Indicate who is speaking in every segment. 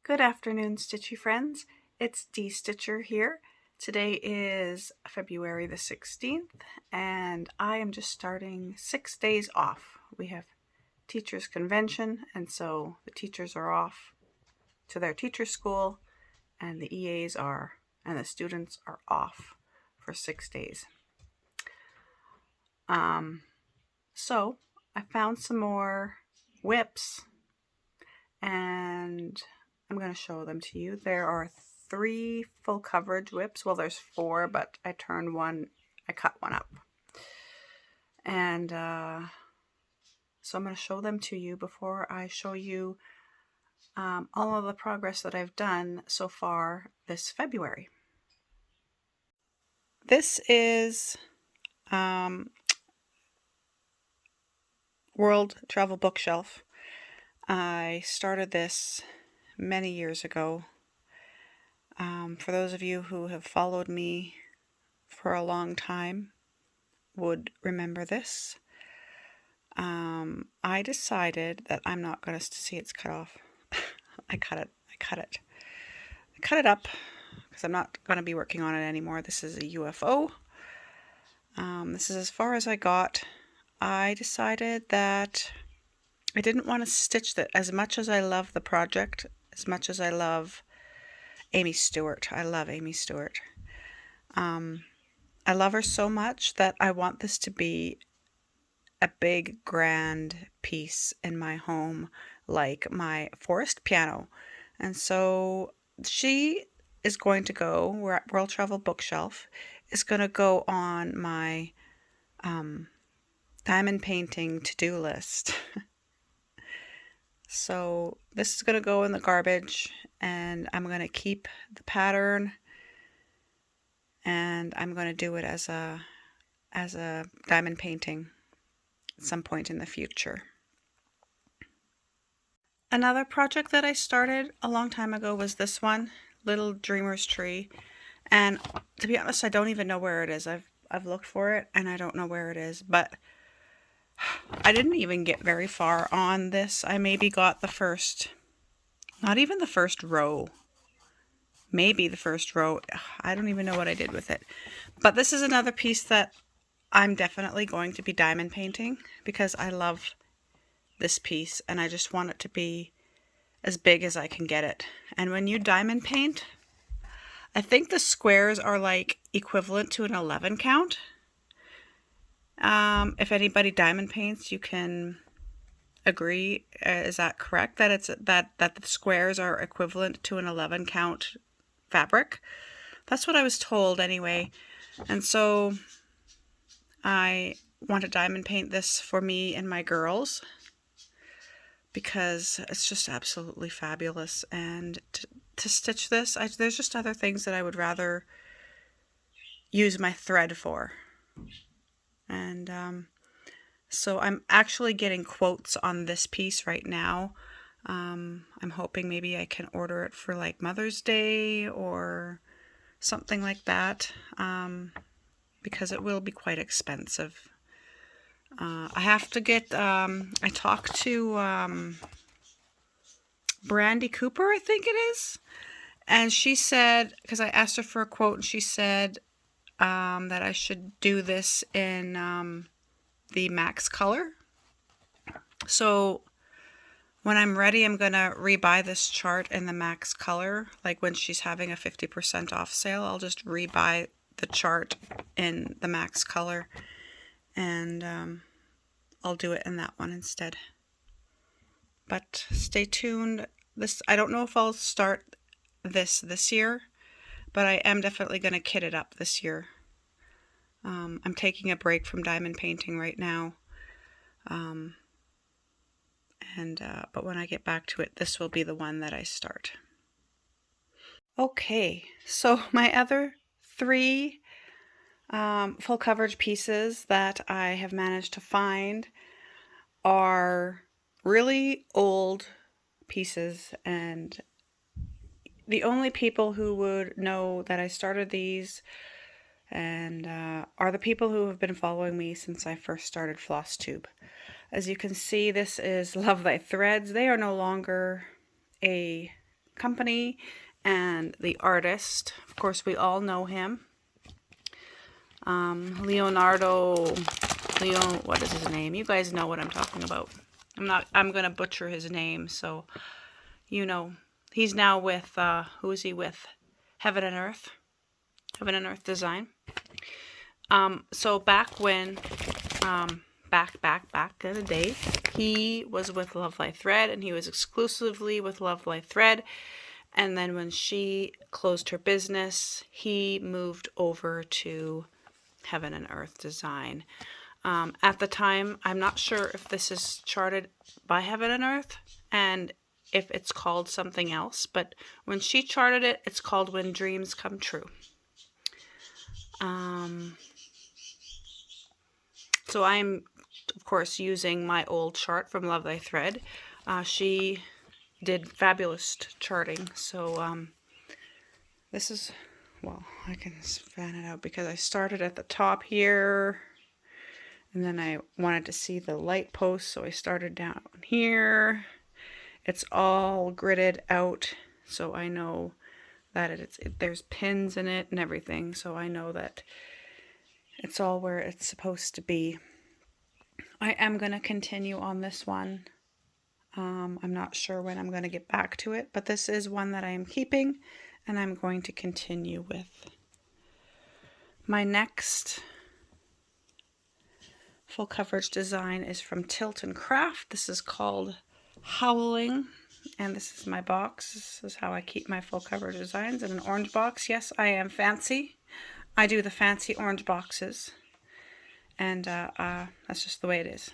Speaker 1: Good afternoon, Stitchy friends. It's Dee Stitcher here. Today is February the 16th, and I am just starting 6 days off. We have teachers' convention, and so the teachers are off to their teacher school, and the EAs are, and the students are off for 6 days. So I found some more whips, and I'm going to show them to you. There are 3 full coverage whips. Well, there's 4, but I cut one up. And so I'm going to show them to you before I show you all of the progress that I've done so far this February. This is World Travel Bookshelf. I started this many years ago. For those of you who have followed me for a long time would remember this. I decided that I'm not going to see it's cut off. I cut it up because I'm not going to be working on it anymore. This is a UFO. This is as far as I got. I decided that I didn't want to stitch that. As much as I love the project, as much as I love Amy Stewart. I love Amy Stewart. I love her so much that I want this to be a big, grand piece in my home, like my forest piano. And so she is going to go, World Travel Bookshelf, is going to go on my diamond painting to-do list. So this is going to go in the garbage, and I'm going to keep the pattern, and I'm going to do it as a diamond painting at some point in the future. Another project that I started a long time ago was this one, Little Dreamer's Tree. And to be honest, I don't even know where it is. I've looked for it and I don't know where it is, but I didn't even get very far on this. I maybe got not even the first row. Maybe the first row. I don't even know what I did with it. But this is another piece that I'm definitely going to be diamond painting because I love this piece and I just want it to be as big as I can get it. And when you diamond paint, I think the squares are like equivalent to an 11 count. If anybody diamond paints, you can agree. Is that correct? That it's that the squares are equivalent to an 11 count fabric? That's what I was told anyway. And so I want to diamond paint this for me and my girls because it's just absolutely fabulous. And to stitch this, there's just other things that I would rather use my thread for. And so I'm actually getting quotes on this piece right now. I'm hoping maybe I can order it for like Mother's Day or something like that, because it will be quite expensive. I have to get, I talked to Brandy Cooper, I think it is, and she said, because I asked her for a quote, and she said that I should do this in the max color. So when I'm ready, I'm going to rebuy this chart in the max color. Like when she's having a 50% off sale, I'll just rebuy the chart in the max color, and I'll do it in that one instead. But stay tuned. I don't know if I'll start this year, but I am definitely going to kit it up this year. I'm taking a break from diamond painting right now. But when I get back to it, this will be the one that I start. Okay, so my other 3 full coverage pieces that I have managed to find are really old pieces, and the only people who would know that I started these and are the people who have been following me since I first started FlossTube. As you can see, this is Love Thy Threads. They are no longer a company and the artist. Of course, we all know him. What is his name? You guys know what I'm talking about. I'm going to butcher his name, so you know. He's now with, who is he with? Heaven and Earth Design. So back when, back in the day, he was with Love Life Thread, and he was exclusively with Love Life Thread. And then when she closed her business, he moved over to Heaven and Earth Design. At the time, I'm not sure if this is charted by Heaven and Earth and if it's called something else, but when she charted it, it's called When Dreams Come True. So I'm, of course, using my old chart from Love Thy Thread. She did fabulous charting, so this is, well, I can fan it out because I started at the top here, and then I wanted to see the light post, so I started down here. It's all gridded out, so I know that there's pins in it and everything, so I know that it's all where it's supposed to be. I am going to continue on this one. I'm not sure when I'm going to get back to it, but this is one that I am keeping, and I'm going to continue with. My next full coverage design is from Tilt and Craft. This is called Howling, and this is my box. This is how I keep my full coverage designs in an orange box. Yes, I am fancy. I do the fancy orange boxes, and that's just the way it is.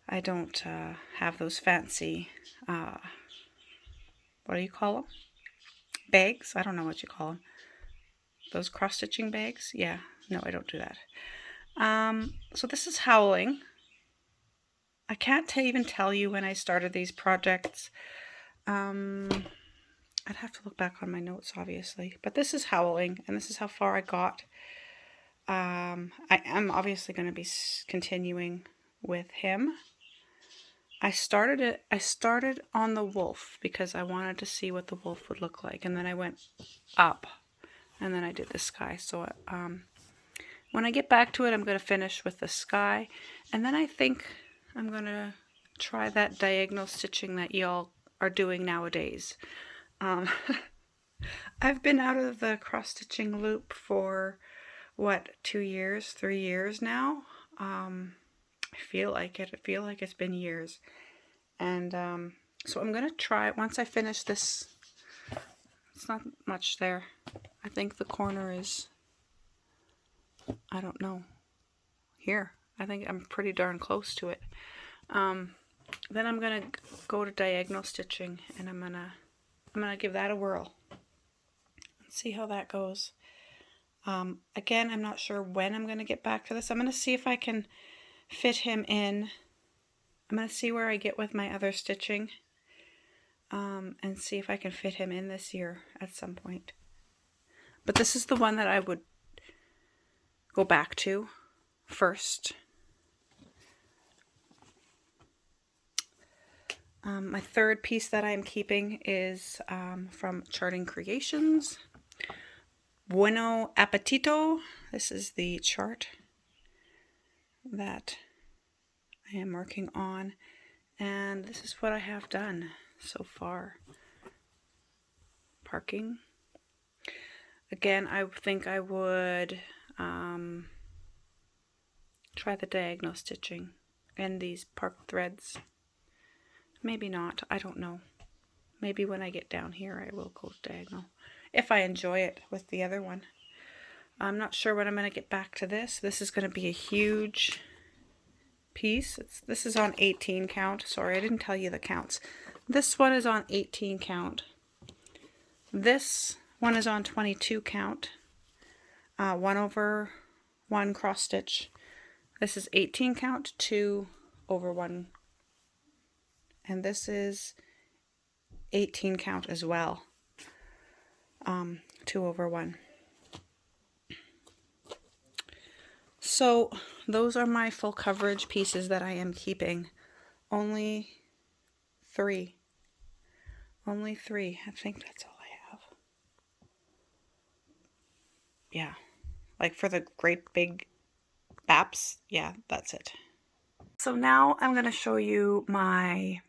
Speaker 1: I don't have those fancy, what do you call them? Bags? I don't know what you call them. Those cross-stitching bags? Yeah, no, I don't do that. So this is Howling. I can't even tell you when I started these projects. I'd have to look back on my notes, obviously. But this is Howling, and this is how far I got. I am obviously going to be continuing with him. I started on the wolf because I wanted to see what the wolf would look like, and then I went up, and then I did the sky. So when I get back to it, I'm going to finish with the sky, and then I think I'm going to try that diagonal stitching that y'all are doing nowadays. I've been out of the cross-stitching loop for, 2 years, 3 years now? I feel like it. I feel like it's been years. And so I'm going to try, once I finish this, it's not much there. I think the corner is, I don't know, here. I think I'm pretty darn close to it. Then I'm going to go to diagonal stitching, and I'm going to give that a whirl. See how that goes. Again, I'm not sure when I'm going to get back to this. I'm going to see if I can fit him in. I'm going to see where I get with my other stitching, and see if I can fit him in this year at some point. But this is the one that I would go back to first. My third piece that I'm keeping is from Charting Creations. Bueno Appetito. This is the chart that I am working on, and this is what I have done so far. Parking. Again, I think I would try the diagonal stitching and these park threads. Maybe not, I don't know. Maybe when I get down here I will go diagonal, if I enjoy it with the other one. I'm not sure when I'm going to get back to this. This is going to be a huge piece. This is on 18 count. Sorry, I didn't tell you the counts. This one is on 18 count. This one is on 22 count. 1/1 cross stitch. This is 18 count, 2/1. And this is 18 count as well. 2/1. So those are my full coverage pieces that I am keeping. Only 3 only 3. I think that's all I have. Yeah, like for the great big baps, yeah, that's it. So now I'm going to show you my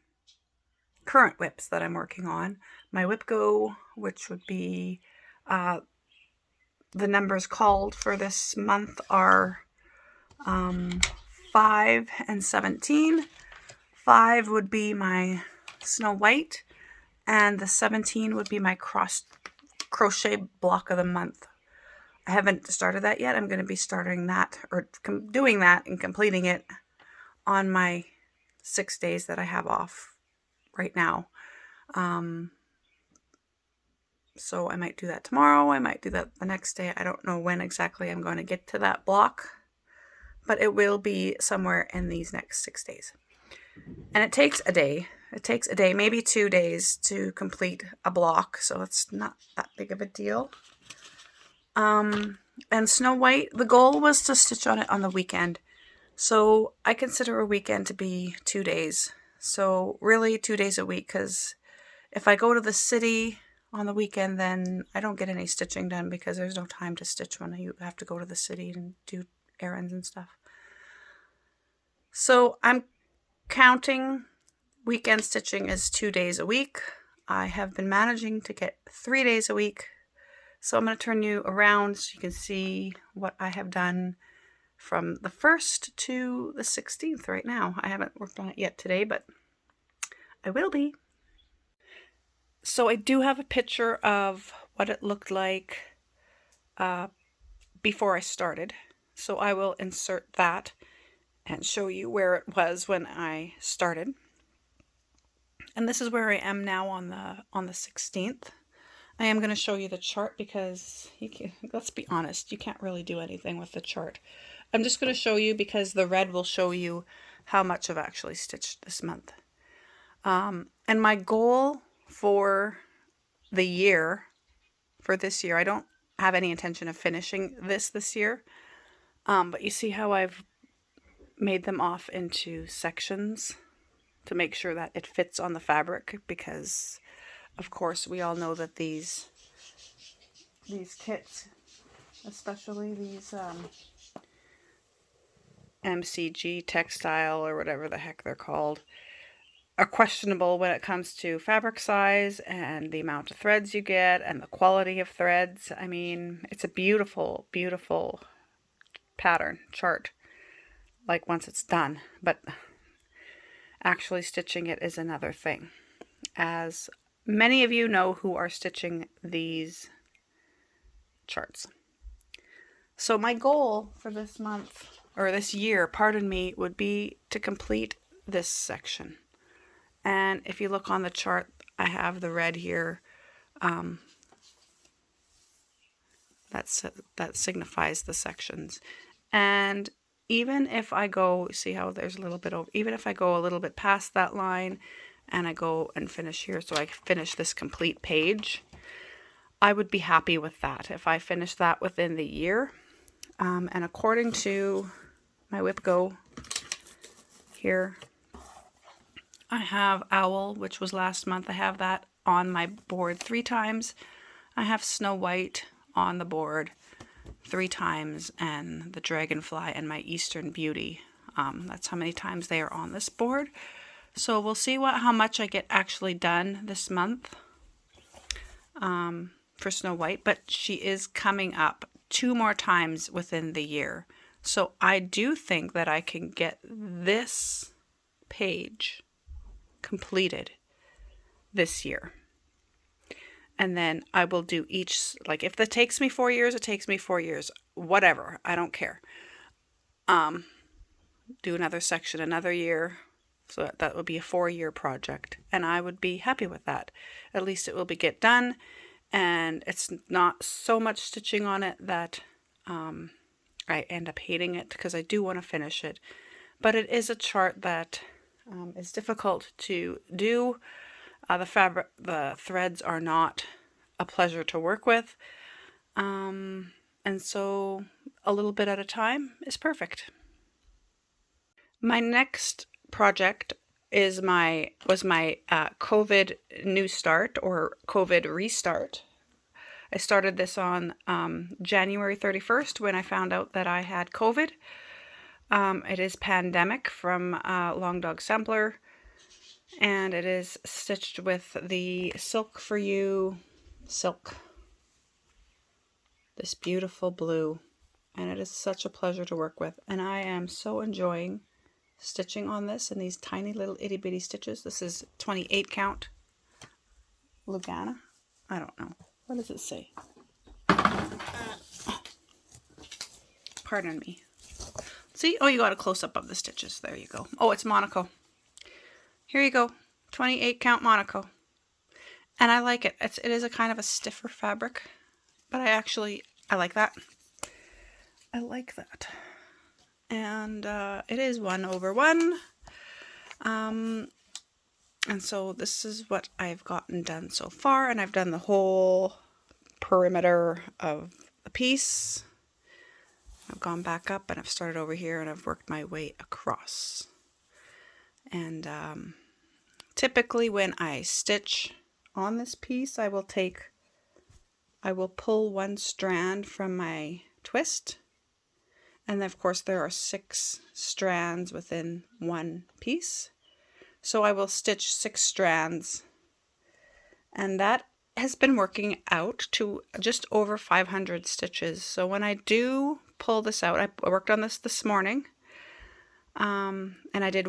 Speaker 1: current whips that I'm working on. My wipgo, which would be the numbers called for this month are 5 and 17. 5 would be my Snow White, and the 17 would be my crochet block of the month. I haven't started that yet. I'm going to be starting that, or doing that and completing it on my 6 days that I have off right now. So I might do that tomorrow. I might do that the next day. I don't know when exactly I'm going to get to that block, but it will be somewhere in these next 6 days. And it takes a day. It takes a day, maybe 2 days to complete a block, so it's not that big of a deal. And Snow White, the goal was to stitch on it on the weekend. So I consider a weekend to be 2 days. So really 2 days a week, because if I go to the city on the weekend, then I don't get any stitching done because there's no time to stitch when you have to go to the city and do errands and stuff. So I'm counting weekend stitching as 2 days a week. I have been managing to get 3 days a week. So I'm going to turn you around so you can see what I have done from the 1st to the 16th right now. I haven't worked on it yet today, but I will be. So I do have a picture of what it looked like before I started. So I will insert that and show you where it was when I started. And this is where I am now on the 16th. I am going to show you the chart because let's be honest, you can't really do anything with the chart. I'm just going to show you because the red will show you how much I've actually stitched this month. And my goal for the year, for this year, I don't have any intention of finishing this year, but you see how I've made them off into sections to make sure that it fits on the fabric, because of course we all know that these kits, especially these MCG textile or whatever the heck they're called, are questionable when it comes to fabric size and the amount of threads you get and the quality of threads. I mean, it's a beautiful, beautiful pattern chart, like once it's done, but actually stitching it is another thing. As many of you know who are stitching these charts. So my goal for this month, or this year, pardon me, would be to complete this section. And if you look on the chart, I have the red here. That signifies the sections. And even if I go, see how there's a little bit over, even if I go a little bit past that line and I go and finish here, so I finish this complete page, I would be happy with that if I finish that within the year. And according to my wipgo here, I have Owl, which was last month. I have that on my board 3 times. I have Snow White on the board 3 times, and the Dragonfly and my Eastern Beauty. That's how many times they are on this board. So we'll see how much I get actually done this month for Snow White, but she is coming up 2 more times within the year. So I do think that I can get this page completed this year. And then I will do each, like if that takes me 4 years, it takes me 4 years. Whatever, I don't care. Do another section another year. So that would be a 4-year project. And I would be happy with that. At least it will get done. And it's not so much stitching on it that I end up hating it, because I do want to finish it. But it is a chart that is difficult to do. The threads are not a pleasure to work with. And so a little bit at a time is perfect. My next project was my COVID new start or COVID restart. I started this on January 31st when I found out that I had COVID. It is Pandemic from Long Dog Sampler, and it is stitched with the Silk for You silk. This beautiful blue, and it is such a pleasure to work with, and I am so enjoying stitching on this in these tiny little itty bitty stitches. This is 28 count Lugana. I don't know. What does it say? Pardon me. See? Oh, you got a close-up of the stitches. There you go. Oh, it's Monaco. Here you go. 28 count Monaco. And I like it. It is a kind of a stiffer fabric, but I like that. I like that. And it is 1/1. And so this is what I've gotten done so far, and I've done the whole perimeter of the piece. I've gone back up and I've started over here and I've worked my way across. And typically when I stitch on this piece, I will pull one strand from my twist, and of course there are 6 strands within one piece. So I will stitch 6 strands, and that has been working out to just over 500 stitches. So when I do pull this out, I worked on this morning, and I did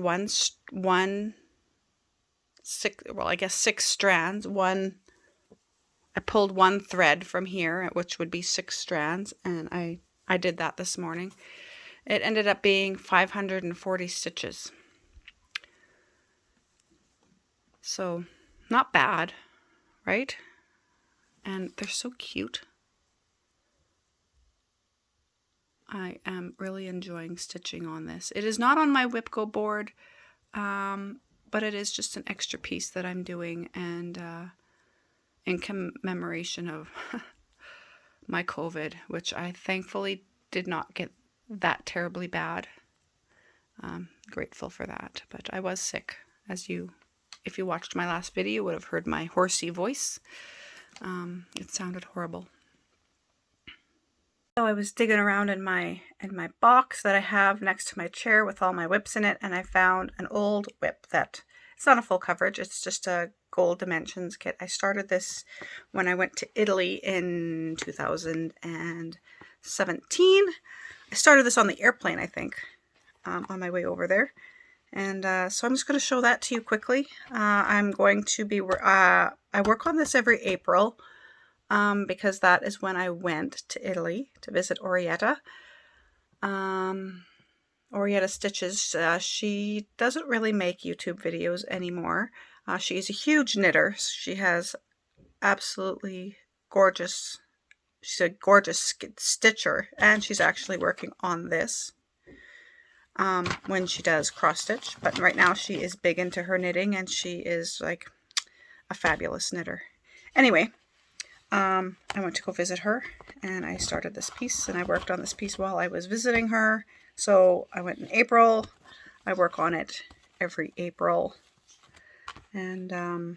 Speaker 1: 6 strands. I pulled 1 thread from here, which would be 6 strands, and I did that this morning. It ended up being 540 stitches. So, not bad, right? And they're so cute. I am really enjoying stitching on this. It is not on my wipgo board, but it is just an extra piece that I'm doing, and in commemoration of my COVID, which I thankfully did not get that terribly bad. I'm grateful for that, but I was sick, if you watched my last video, you would have heard my horsey voice. It sounded horrible. So I was digging around in my box that I have next to my chair with all my whips in it, and I found an old whip that it's not a full coverage, it's just a gold dimensions kit. I started this when I went to Italy in 2017. I started this on the airplane, I think, on my way over there. And so I'm just going to show that to you quickly. I'm going to be, I work on this every April because that is when I went to Italy to visit Orietta. Orietta Stitches, she doesn't really make YouTube videos anymore. She is a huge knitter. She has absolutely gorgeous, she's a gorgeous stitcher, and she's actually working on this. When she does cross stitch, but right now she is big into her knitting, and she is like a fabulous knitter. Anyway, I went to go visit her, and I started this piece, and I worked on this piece while I was visiting her. So I went in April. I work on it every April, and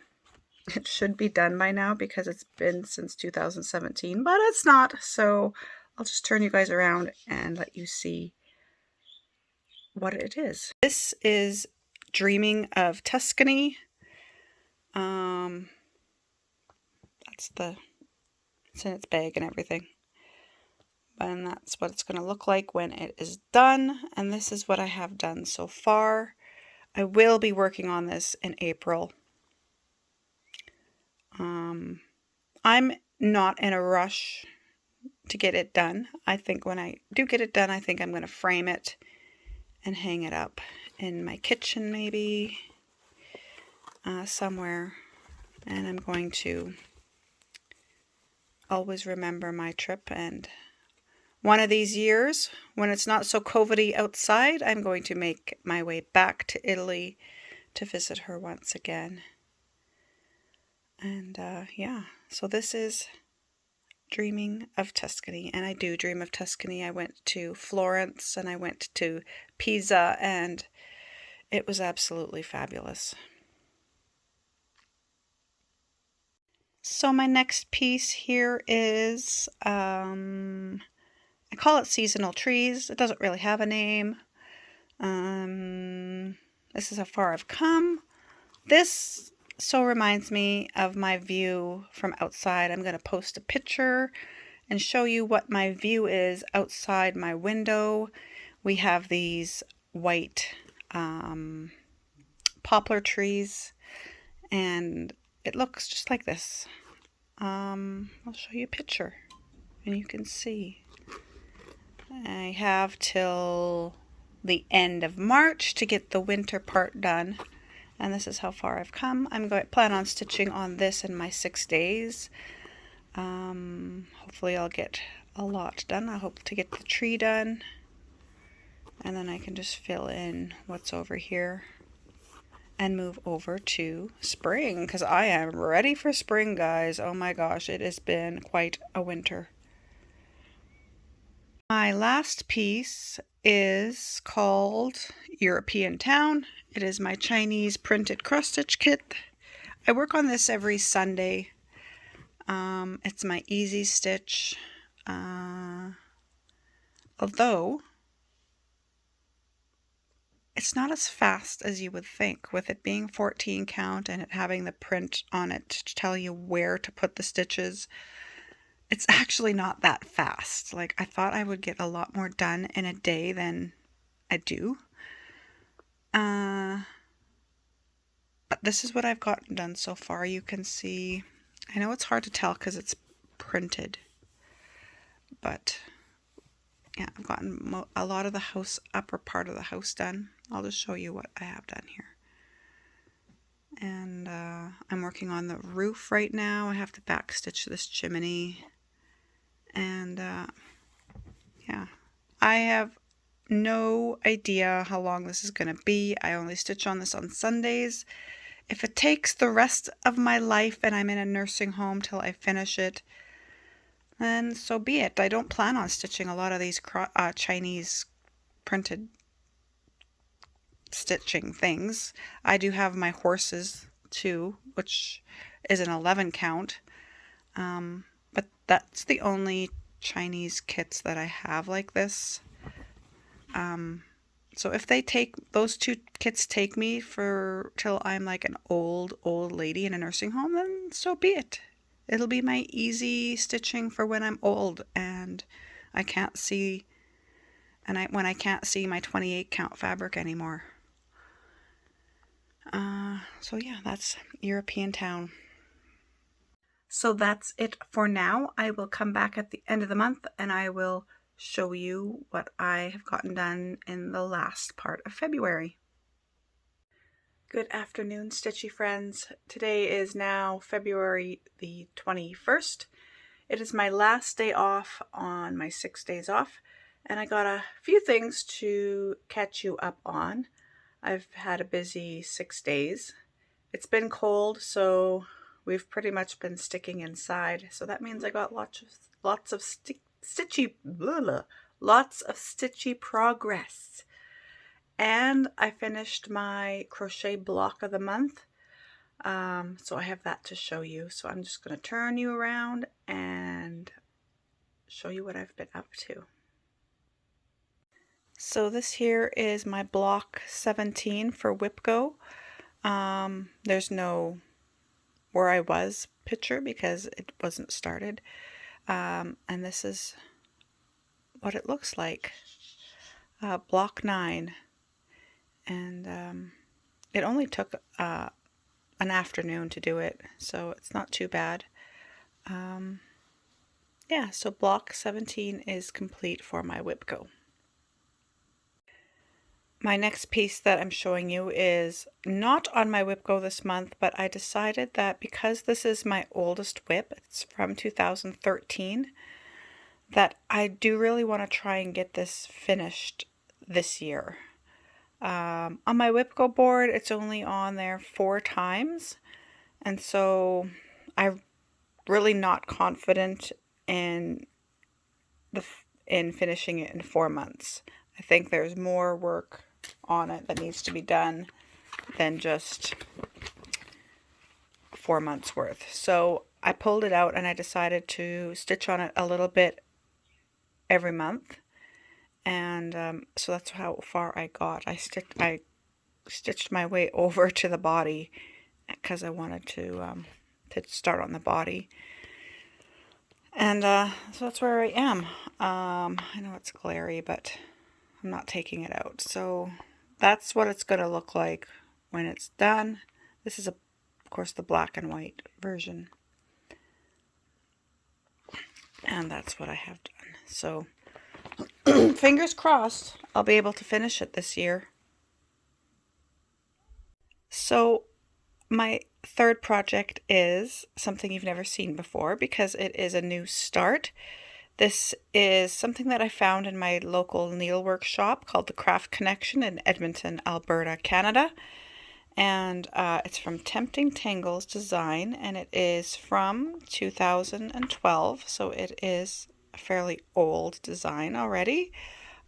Speaker 1: it should be done by now because it's been since 2017, but it's not. So I'll just turn you guys around and let you see what it is. This is Dreaming of Tuscany. It's in its bag and everything. And that's what it's going to look like when it is done. And this is what I have done so far. I will be working on this in April. I'm not in a rush to get it done. I think when I do get it done, I think I'm going to frame it and hang it up in my kitchen, maybe somewhere. And I'm going to always remember my trip, and one of these years when it's not so COVID-y outside, I'm going to make my way back to Italy to visit her once again. And yeah, so this is Dreaming of Tuscany, and I do dream of Tuscany. I went to Florence and I went to Pisa, and It was absolutely fabulous. So my next piece here is, I call it Seasonal Trees. It doesn't really have a name. This is how far I've come. This so reminds me of my view from outside. I'm going to post a picture and show you what my view is outside my window. We have these white poplar trees, and it looks just like this. I'll show you a picture and you can see. I have till the end of March to get the winter part done, and this is how far I've come. I'm going to plan on stitching on this in my 6 days. Hopefully I'll get a lot done. I hope to get the tree done, and then I can just fill in what's over here and move over to spring, because I am ready for spring, guys. Oh my gosh, it has been quite a winter. My last piece is called European Town. It is my Chinese printed cross stitch kit. I work on this every Sunday. It's my easy stitch. Although it's not as fast as you would think, with it being 14 count and it having the print on it to tell you where to put the stitches. It's actually not that fast. Like, I thought I would get a lot more done in a day than I do. But this is what I've gotten done so far. You can see, I know it's hard to tell because it's printed, but yeah, I've gotten a lot of the house, upper part of the house done. I'll just show you what I have done here. And I'm working on the roof right now. I have to back stitch this chimney. And yeah, I have no idea how long this is going to be. I only stitch on this on Sundays. If it takes the rest of my life and I'm in a nursing home till I finish it, then so be it. I don't plan on stitching a lot of these Chinese printed stitching things. I do have my horses too, which is an 11 count. But that's the only Chinese kits that I have like this. So if they take, those two kits take me for till I'm like an old lady in a nursing home, then so be it. It'll be my easy stitching for when I'm old and I can't see, and when I can't see my 28 count fabric anymore. So yeah, that's European Town. So that's it for now. I will come back at the end of the month and I will show you what I have gotten done in the last part of February. Good afternoon, stitchy friends. Today is now February the 21st. It is my last day off on my 6 days off, and I got a few things to catch you up on. I've had a busy 6 days. It's been cold, so we've pretty much been sticking inside. So that means I got lots of stitchy progress. And I finished my crochet block of the month. So I have that to show you. So I'm just going to turn you around and show you what I've been up to. So this here is my block 17 for wipgo. There's no where I was picture because it wasn't started. And this is what it looks like. Block 9. And it only took an afternoon to do it, so it's not too bad. Yeah, so block 17 is complete for my wipgo. My next piece that I'm showing you is not on my wipgo this month, but I decided that because this is my oldest whip, it's from 2013, that I do really want to try and get this finished this year. On my wipgo board, it's only on there 4 times, and so I'm really not confident in finishing it in 4 months. I think there's more work on it that needs to be done than just 4 months worth. So I pulled it out and I decided to stitch on it a little bit every month. And so that's how far I got. I stitched my way over to the body because I wanted to start on the body. And so that's where I am. I know it's glary, but I'm not taking it out. So that's what it's going to look like when it's done. This is, of course, the black and white version. And that's what I have done. So fingers crossed I'll be able to finish it this year. So my third project is something you've never seen before because it is a new start. This is something that I found in my local needlework shop called the Craft Connection in Edmonton, Alberta, Canada. And it's from Tempting Tangles Design, and it is from 2012, so it is a fairly old design already.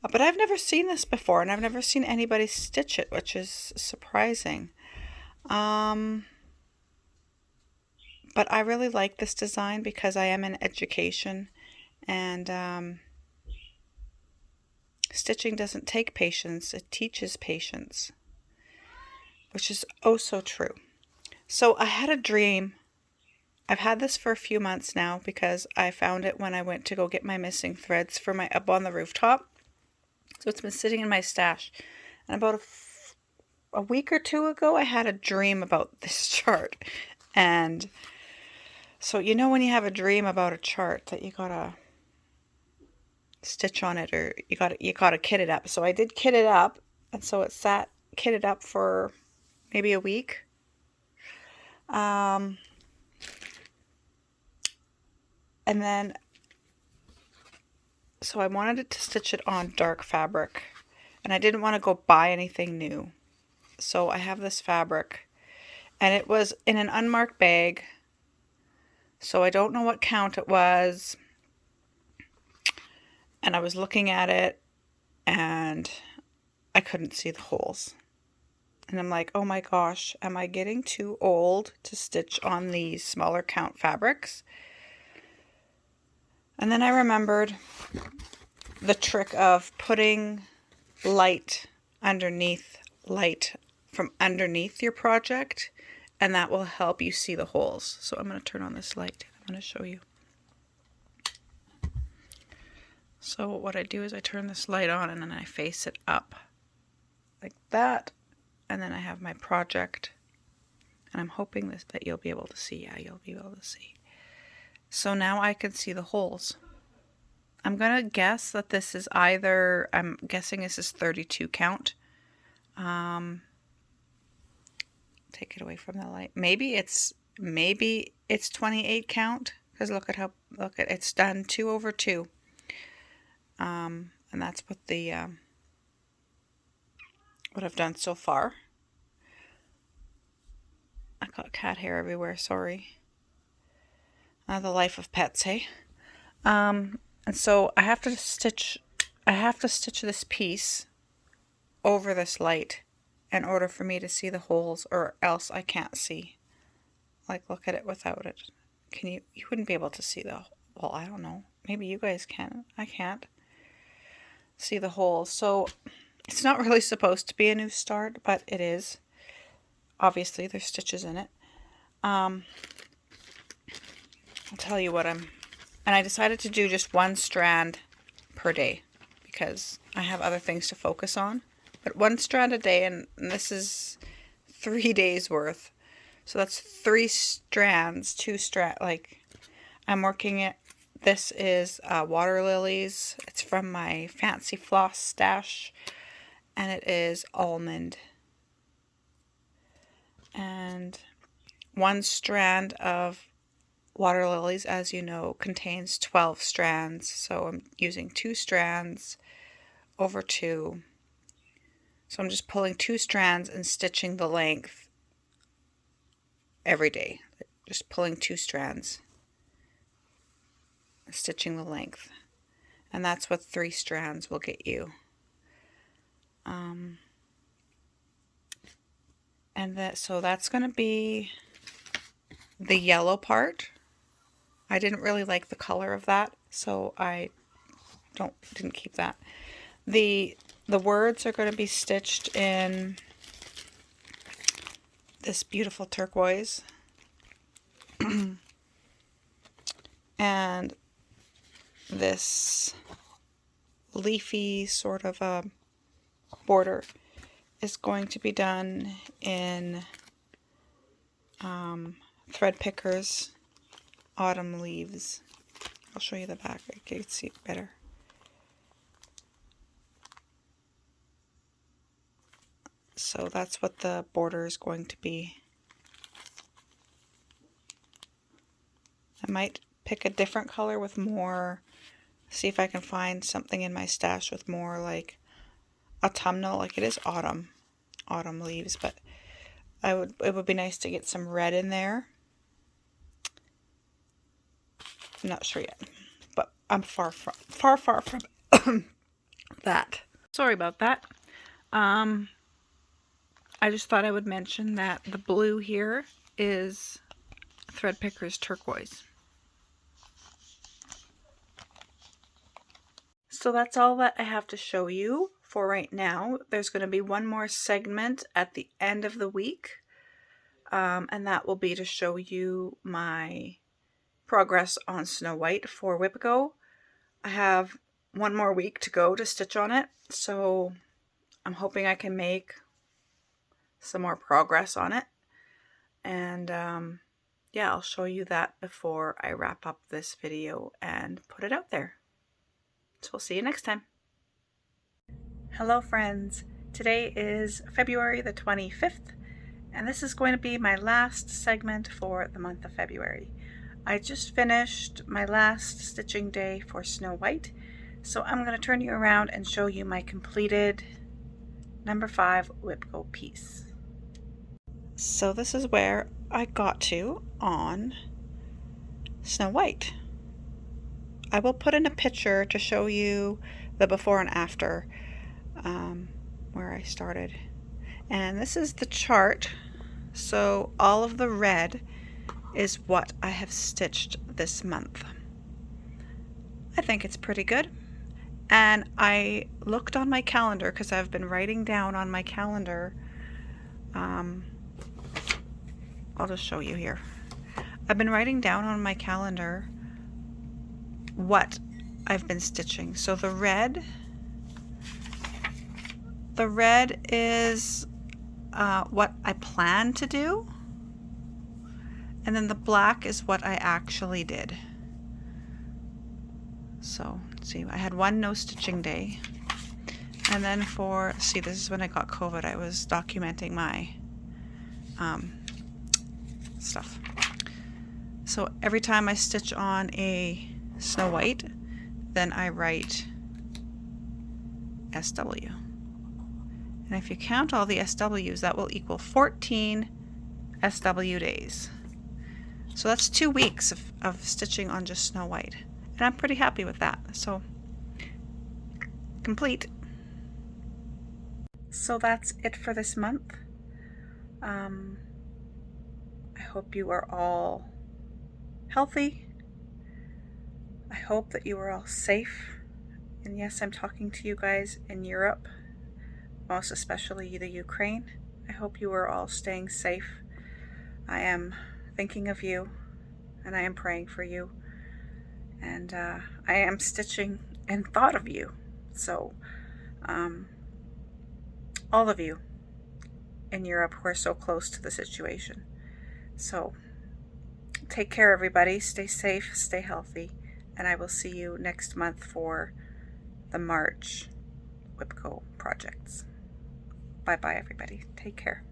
Speaker 1: But I've never seen this before, and I've never seen anybody stitch it, which is surprising. But I really like this design because I am in education, and stitching doesn't take patience, it teaches patience, which is oh so true. So I had a dream. I've had this for a few months now because I found it when I went to go get my missing threads for my up on the rooftop. So it's been sitting in my stash. And about a week or two ago, I had a dream about this chart. And so you know when you have a dream about a chart that you gotta stitch on it, or you gotta kit it up. So I did kit it up, and so it sat kitted up for maybe a week. And then so I wanted it to stitch it on dark fabric, and I didn't want to go buy anything new. So I have this fabric, and it was in an unmarked bag, so I don't know what count it was. And I was looking at it, and I couldn't see the holes. And I'm like, oh my gosh, am I getting too old to stitch on these smaller count fabrics? And then I remembered the trick of putting light from underneath your project, and that will help you see the holes. So I'm going to turn on this light. I'm going to show you. So what I do is I turn this light on and then I face it up like that, and then I have my project, and I'm hoping that you'll be able to see. Yeah, you'll be able to see. So now I can see the holes. I'm going to guess that this is I'm guessing this is 32 count. Take it away from the light. Maybe it's 28 count, because look at it's done 2 over 2. And that's what what I've done so far. I got cat hair everywhere, sorry. The life of pets, hey? And so I have to stitch this piece over this light in order for me to see the holes, or else I can't see. Like, look at it without it. You wouldn't be able to see well, I don't know. Maybe you guys can. I can't see the holes. So it's not really supposed to be a new start, but it is. Obviously, there's stitches in it. I'll tell you and I decided to do just one strand per day because I have other things to focus on. But one strand a day, and this is 3 days worth. So that's 3 strands, I'm working it. This is water lilies. It's from my fancy floss stash, and it is almond. And one strand of water lilies, as you know, contains 12 strands. So I'm using 2 strands over 2. So I'm just pulling 2 strands and stitching the length every day. Just pulling 2 strands, stitching the length. And that's what 3 strands will get you. And so that's going to be the yellow part. I didn't really like the color of that, so I didn't keep that. The words are going to be stitched in this beautiful turquoise. And this leafy sort of a border is going to be done in Thread Picker's Autumn Leaves. I'll show you the back, I can see it better. So that's what the border is going to be. I might pick a different color with more, see if I can find something in my stash with more like autumnal, like it is autumn leaves, but it would be nice to get some red in there. I'm not sure yet, but I'm far from that. Sorry about that. I just thought I would mention that the blue here is Thread Picker's turquoise. So that's all that I have to show you for right now. There's going to be one more segment at the end of the week, and that will be to show you my progress on Snow White for wipgo. I have one more week to go to stitch on it, so I'm hoping I can make some more progress on it. And yeah, I'll show you that before I wrap up this video and put it out there. So we'll see you next time. Hello friends, today is February the 25th, and this is going to be my last segment for the month of February. I just finished my last stitching day for Snow White, so I'm going to turn you around and show you my completed number 5 wipgo piece. So this is where I got to on Snow White. I will put in a picture to show you the before and after where I started. And this is the chart. So all of the red is what I have stitched this month. I think it's pretty good. And I looked on my calendar because I've been writing down on my calendar. I'll just show you here. I've been writing down on my calendar what I've been stitching. So the red is what I plan to do, and then the black is what I actually did. So let's see, I had one no stitching day, and then see, this is when I got COVID. I was documenting my stuff. So every time I stitch on a Snow White, then I write SW. And if you count all the SWs, that will equal 14 SW days. So that's 2 weeks of stitching on just Snow White. And I'm pretty happy with that. So, complete. So that's it for this month. I hope you are all healthy. I hope that you are all safe. And yes, I'm talking to you guys in Europe, most especially the Ukraine. I hope you are all staying safe. I am thinking of you, and I am praying for you. And I am stitching in thought of you. So, all of you in Europe who are so close to the situation. So, take care, everybody. Stay safe, stay healthy, and I will see you next month for the March wipgo projects. Bye-bye, everybody. Take care.